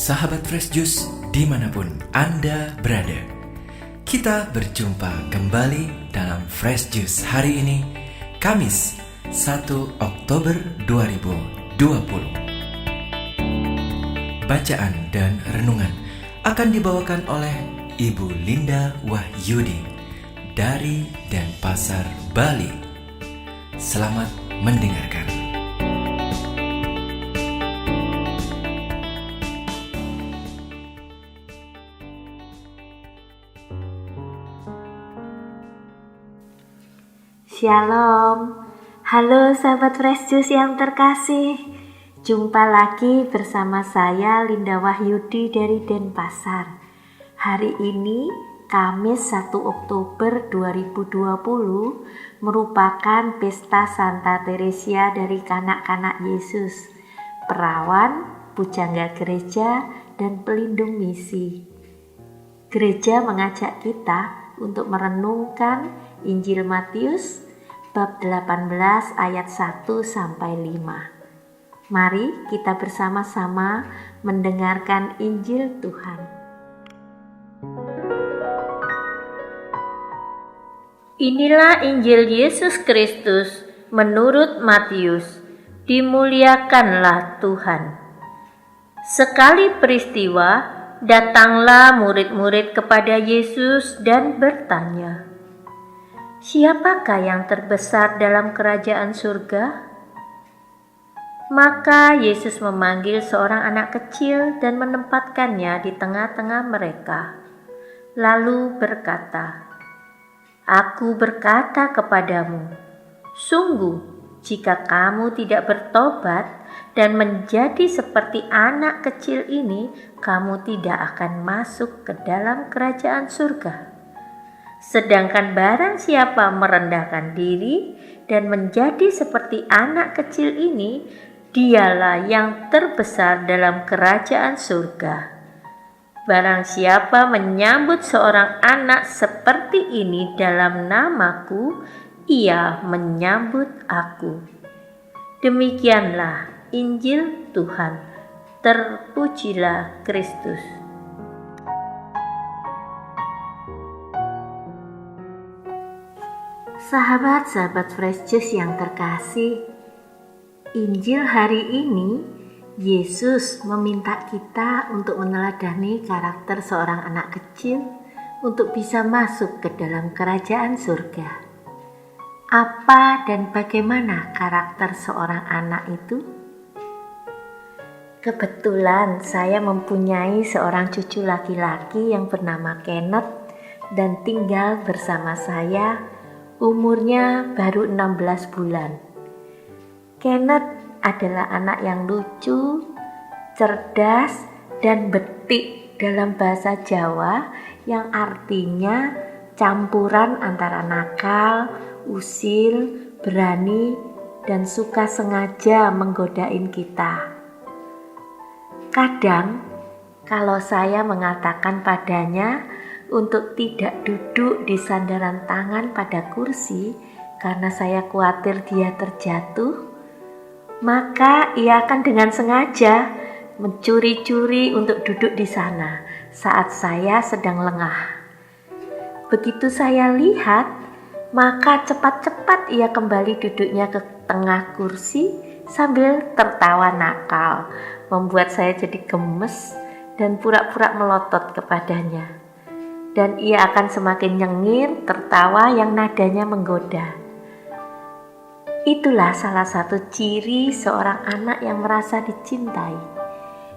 Sahabat Fresh Juice dimanapun Anda berada, kita berjumpa kembali dalam Fresh Juice hari ini, Kamis 1 Oktober 2020. Bacaan dan renungan akan dibawakan oleh Ibu Linda Wahyudi dari Denpasar, Bali. Selamat mendengarkan. Shalom, halo sahabat Fresh Juice yang terkasih. Jumpa lagi bersama saya Linda Wahyudi dari Denpasar. Hari ini Kamis 1 Oktober 2020 merupakan pesta Santa Teresia dari Kanak-kanak Yesus, perawan, pujangga gereja, dan pelindung misi. Gereja mengajak kita untuk merenungkan Injil Matius bab 18 ayat 1 sampai 5. Mari kita bersama-sama mendengarkan Injil Tuhan. Inilah Injil Yesus Kristus menurut Matius. Dimuliakanlah Tuhan. Sekali peristiwa, datanglah murid-murid kepada Yesus dan bertanya, "Siapakah yang terbesar dalam kerajaan surga?" Maka Yesus memanggil seorang anak kecil dan menempatkannya di tengah-tengah mereka. Lalu berkata, "Aku berkata kepadamu, sungguh jika kamu tidak bertobat dan menjadi seperti anak kecil ini, kamu tidak akan masuk ke dalam kerajaan surga. Sedangkan barang siapa merendahkan diri dan menjadi seperti anak kecil ini, dialah yang terbesar dalam kerajaan surga. Barang siapa menyambut seorang anak seperti ini dalam namaku, ia menyambut aku." Demikianlah Injil Tuhan. Terpujilah Kristus. Sahabat-sahabat Fresh Juice yang terkasih, Injil hari ini Yesus meminta kita untuk meneladani karakter seorang anak kecil untuk bisa masuk ke dalam kerajaan surga. Apa dan bagaimana karakter seorang anak itu? Kebetulan saya mempunyai seorang cucu laki-laki yang bernama Kenneth dan tinggal bersama saya. Umurnya baru 16 bulan. Kenneth adalah anak yang lucu, cerdas, dan betik dalam bahasa Jawa yang artinya campuran antara nakal, usil, berani, dan suka sengaja menggodain kita. Kadang kalau saya mengatakan padanya untuk tidak duduk di sandaran tangan pada kursi karena saya khawatir dia terjatuh, maka ia akan dengan sengaja mencuri-curi untuk duduk di sana saat saya sedang lengah. Begitu saya lihat, maka cepat-cepat ia kembali duduknya ke tengah kursi sambil tertawa nakal, membuat saya jadi gemes dan pura-pura melotot kepadanya. Dan ia akan semakin nyengir, tertawa yang nadanya menggoda. Itulah salah satu ciri seorang anak yang merasa dicintai.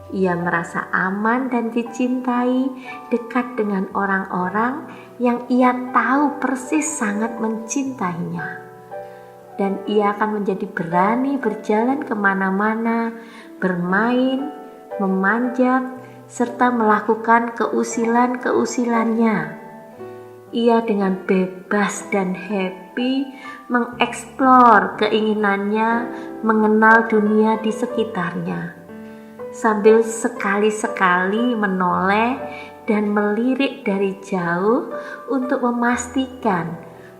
Ia merasa aman dan dicintai, dekat dengan orang-orang yang ia tahu persis sangat mencintainya. Dan ia akan menjadi berani berjalan kemana-mana, bermain, memanjat, serta melakukan keusilan-keusilannya. Ia dengan bebas dan happy mengeksplor keinginannya mengenal dunia di sekitarnya, sambil sekali-sekali menoleh dan melirik dari jauh untuk memastikan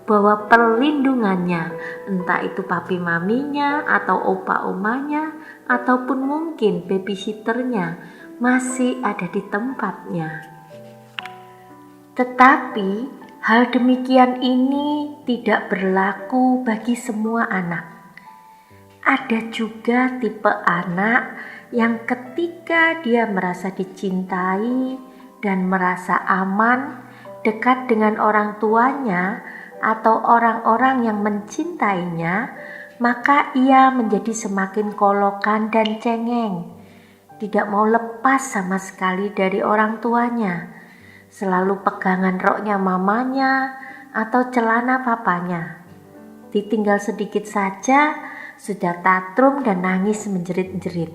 bahwa perlindungannya, entah itu papi maminya atau opa omanya ataupun mungkin babysitternya, masih ada di tempatnya. Tetapi hal demikian ini tidak berlaku bagi semua anak. Ada juga tipe anak yang ketika dia merasa dicintai dan merasa aman dekat dengan orang tuanya atau orang-orang yang mencintainya, maka ia menjadi semakin kolokan dan cengeng, tidak mau lepas sama sekali dari orang tuanya, selalu pegangan roknya mamanya atau celana papanya. Ditinggal sedikit saja sudah tantrum dan nangis menjerit-jerit.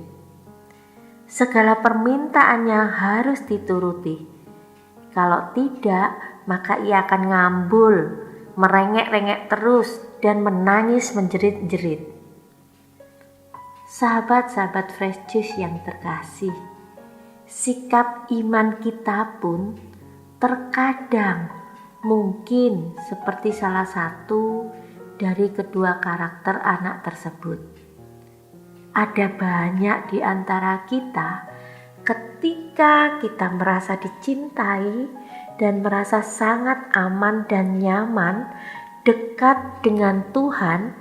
Segala permintaannya harus dituruti. Kalau tidak, maka ia akan ngambul, merengek-rengek terus dan menangis menjerit-jerit. Sahabat-sahabat Fresh Juice yang terkasih, sikap iman kita pun terkadang mungkin seperti salah satu dari kedua karakter anak tersebut. Ada banyak di antara kita ketika kita merasa dicintai dan merasa sangat aman dan nyaman dekat dengan Tuhan,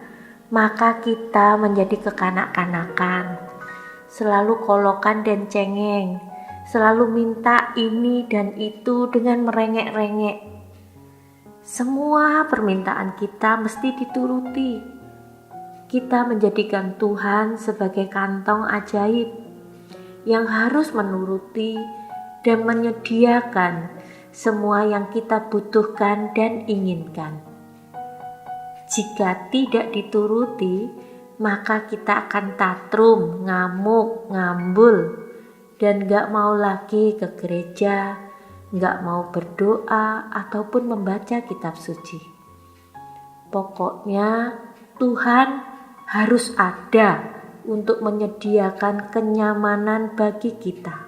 maka kita menjadi kekanak-kanakan, selalu kolokan dan cengeng, selalu minta ini dan itu dengan merengek-rengek. Semua permintaan kita mesti dituruti. Kita menjadikan Tuhan sebagai kantong ajaib yang harus menuruti dan menyediakan semua yang kita butuhkan dan inginkan. Jika tidak dituruti, maka kita akan tantrum, ngamuk, ngambul, dan gak mau lagi ke gereja, gak mau berdoa ataupun membaca kitab suci. Pokoknya Tuhan harus ada untuk menyediakan kenyamanan bagi kita.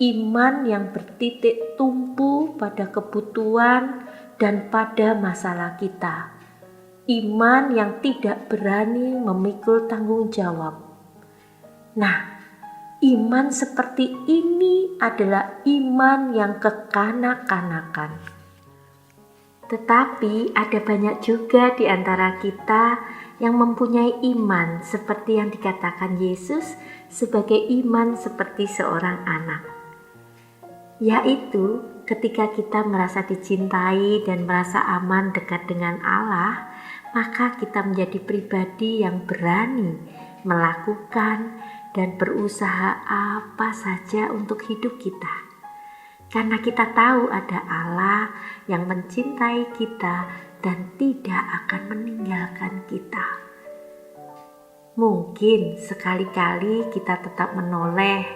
Iman yang bertitik tumpu pada kebutuhan dan pada masalah kita. Iman yang tidak berani memikul tanggung jawab. Nah, iman seperti ini adalah iman yang kekanak-kanakan. Tetapi ada banyak juga di antara kita yang mempunyai iman seperti yang dikatakan Yesus sebagai iman seperti seorang anak. Yaitu ketika kita merasa dicintai dan merasa aman dekat dengan Allah, maka kita menjadi pribadi yang berani melakukan dan berusaha apa saja untuk hidup kita. Karena kita tahu ada Allah yang mencintai kita dan tidak akan meninggalkan kita. Mungkin sekali-kali kita tetap menoleh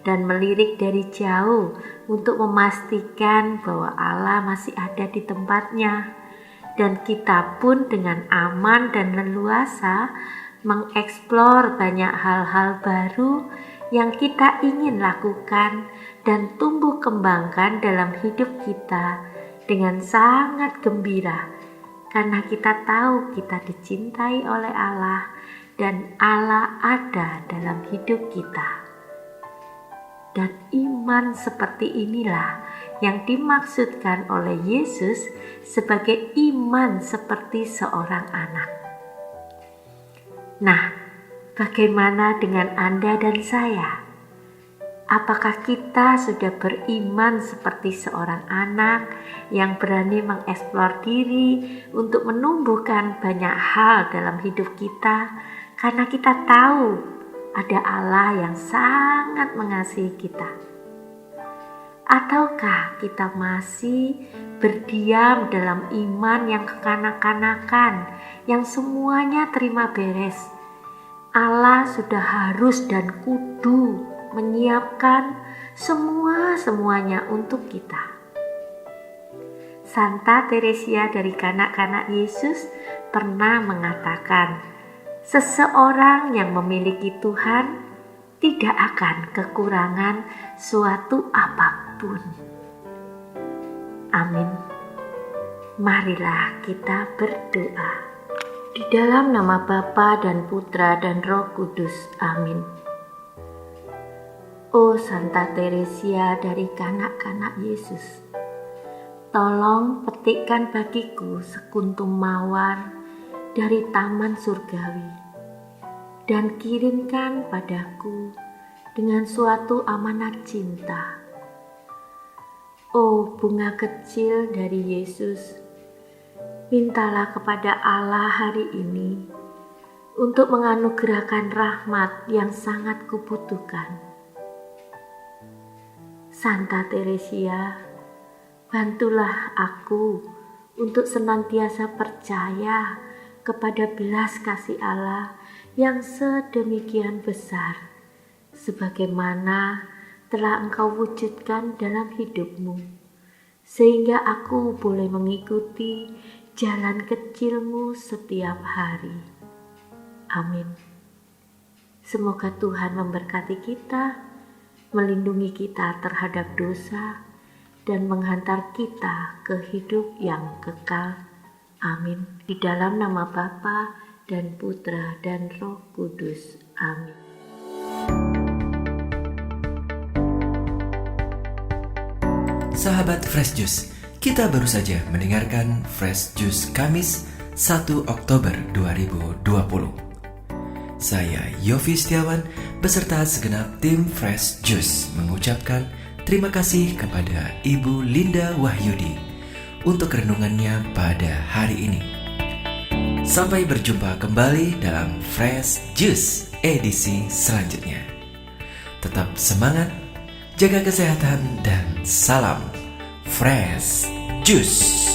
dan melirik dari jauh untuk memastikan bahwa Allah masih ada di tempatnya. Dan kita pun dengan aman dan leluasa mengeksplor banyak hal-hal baru yang kita ingin lakukan dan tumbuh kembangkan dalam hidup kita dengan sangat gembira, karena kita tahu kita dicintai oleh Allah dan Allah ada dalam hidup kita. Dan iman seperti inilah yang dimaksudkan oleh Yesus sebagai iman seperti seorang anak. Nah, bagaimana dengan Anda dan saya? Apakah kita sudah beriman seperti seorang anak yang berani mengeksplor diri untuk menumbuhkan banyak hal dalam hidup kita karena kita tahu ada Allah yang sangat mengasihi kita? Ataukah kita masih berdiam dalam iman yang kekanak-kanakan, yang semuanya terima beres? Allah sudah harus dan kudu menyiapkan semuanya untuk kita. Santa Teresia dari kanak-kanak Yesus pernah mengatakan, seseorang yang memiliki Tuhan tidak akan kekurangan suatu apapun. Amin. Marilah kita berdoa. Di dalam nama Bapa dan Putra dan Roh Kudus. Amin. Oh Santa Teresia dari kanak-kanak Yesus, tolong petikkan bagiku sekuntum mawar dari taman surgawi dan kirimkan padaku dengan suatu amanat cinta. Oh bunga kecil dari Yesus, mintalah kepada Allah hari ini untuk menganugerahkan rahmat yang sangat kubutuhkan. Santa Teresia, bantulah aku untuk senantiasa percaya kepada belas kasih Allah yang sedemikian besar, sebagaimana telah Engkau wujudkan dalam hidupmu, sehingga aku boleh mengikuti jalan kecilmu setiap hari. Amin. Semoga Tuhan memberkati kita, melindungi kita terhadap dosa, dan menghantar kita ke hidup yang kekal. Amin. Di dalam nama Bapa dan Putra dan Roh Kudus. Amin. Sahabat Fresh Juice, kita baru saja mendengarkan Fresh Juice Kamis 1 Oktober 2020. Saya Yofi Setiawan beserta segenap tim Fresh Juice mengucapkan terima kasih kepada Ibu Linda Wahyudi untuk renungannya pada hari ini. Sampai berjumpa kembali dalam Fresh Juice edisi selanjutnya. Tetap semangat, jaga kesehatan, dan salam Fresh Juice.